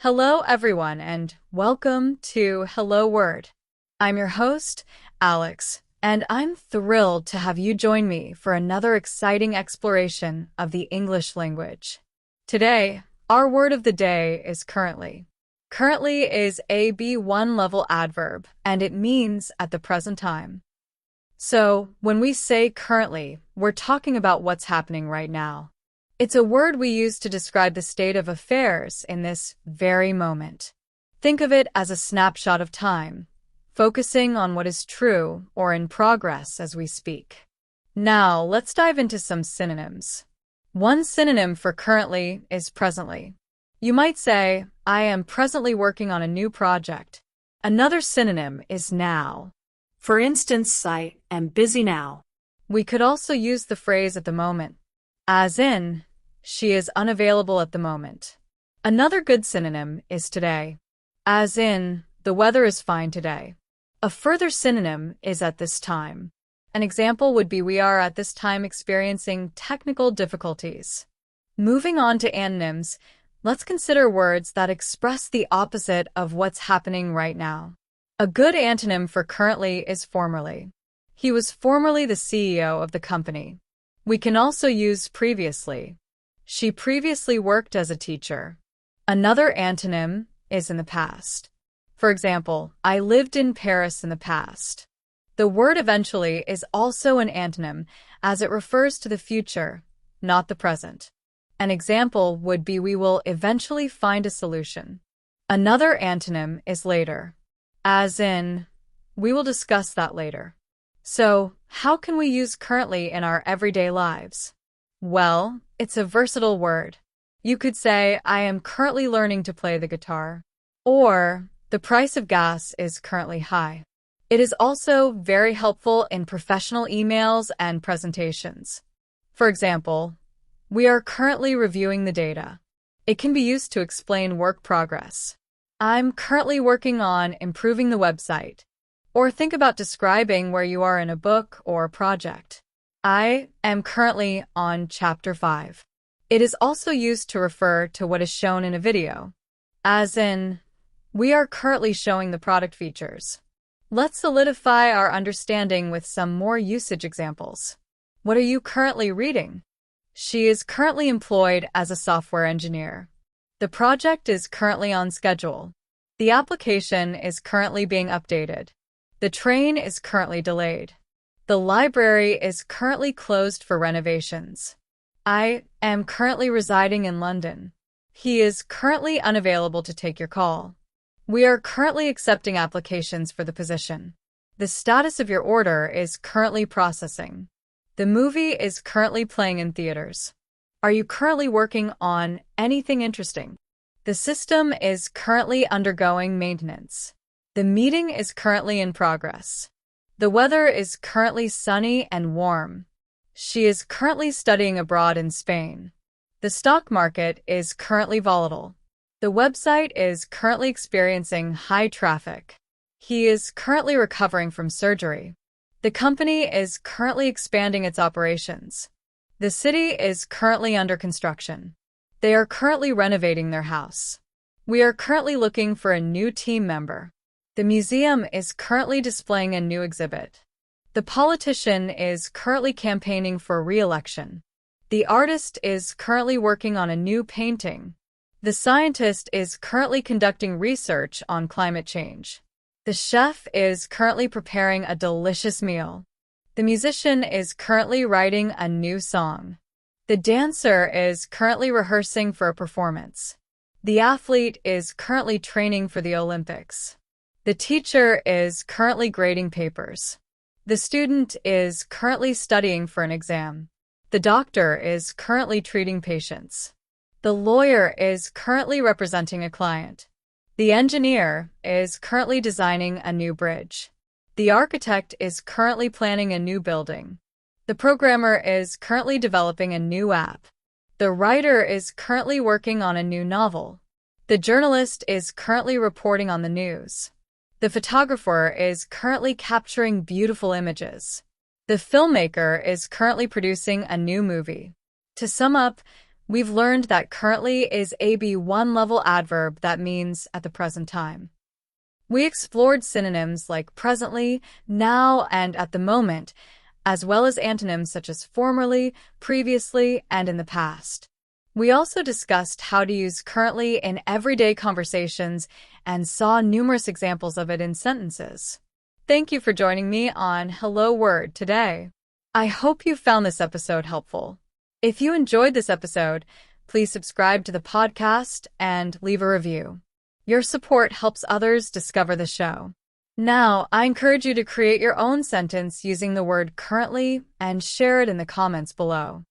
Hello, everyone, and welcome to Hello Word. I'm your host, Alex, and I'm thrilled to have you join me for another exciting exploration of the English language. Today, our word of the day is currently. Currently is a B1 level adverb, and it means at the present time. So, when we say currently, we're talking about what's happening right now. It's a word we use to describe the state of affairs in this very moment. Think of it as a snapshot of time, focusing on what is true or in progress as we speak. Now, let's dive into some synonyms. One synonym for currently is presently. You might say, I am presently working on a new project. Another synonym is now. For instance, I am busy now. We could also use the phrase at the moment, as in, she is unavailable at the moment. Another good synonym is today, as in, the weather is fine today. A further synonym is at this time. An example would be we are at this time experiencing technical difficulties. Moving on to antonyms, let's consider words that express the opposite of what's happening right now. A good antonym for currently is formerly. He was formerly the CEO of the company. We can also use previously. She previously worked as a teacher. Another antonym is in the past. For example, I lived in Paris in the past. The word eventually is also an antonym as it refers to the future, not the present. An example would be we will eventually find a solution. Another antonym is later, as in, we will discuss that later. So, how can we use currently in our everyday lives? Well, it's a versatile word. You could say, I am currently learning to play the guitar. Or, the price of gas is currently high. It is also very helpful in professional emails and presentations. For example, we are currently reviewing the data. It can be used to explain work progress. I'm currently working on improving the website. Or think about describing where you are in a book or project. I am currently on Chapter 5. It is also used to refer to what is shown in a video, as in, we are currently showing the product features. Let's solidify our understanding with some more usage examples. What are you currently reading? She is currently employed as a software engineer. The project is currently on schedule. The application is currently being updated. The train is currently delayed. The library is currently closed for renovations. I am currently residing in London. He is currently unavailable to take your call. We are currently accepting applications for the position. The status of your order is currently processing. The movie is currently playing in theaters. Are you currently working on anything interesting? The system is currently undergoing maintenance. The meeting is currently in progress. The weather is currently sunny and warm. She is currently studying abroad in Spain. The stock market is currently volatile. The website is currently experiencing high traffic. He is currently recovering from surgery. The company is currently expanding its operations. The city is currently under construction. They are currently renovating their house. We are currently looking for a new team member. The museum is currently displaying a new exhibit. The politician is currently campaigning for re-election. The artist is currently working on a new painting. The scientist is currently conducting research on climate change. The chef is currently preparing a delicious meal. The musician is currently writing a new song. The dancer is currently rehearsing for a performance. The athlete is currently training for the Olympics. The teacher is currently grading papers. The student is currently studying for an exam. The doctor is currently treating patients. The lawyer is currently representing a client. The engineer is currently designing a new bridge. The architect is currently planning a new building. The programmer is currently developing a new app. The writer is currently working on a new novel. The journalist is currently reporting on the news. The photographer is currently capturing beautiful images. The filmmaker is currently producing a new movie. To sum up, We've learned that currently is a B1 level adverb that means at the present time. We explored synonyms like presently, now, and at the moment, as well as antonyms such as formerly, previously, and in the past. We also discussed how to use currently in everyday conversations and saw numerous examples of it in sentences. Thank you for joining me on Hello Word today. I hope you found this episode helpful. If you enjoyed this episode, please subscribe to the podcast and leave a review. Your support helps others discover the show. Now, I encourage you to create your own sentence using the word currently and share it in the comments below.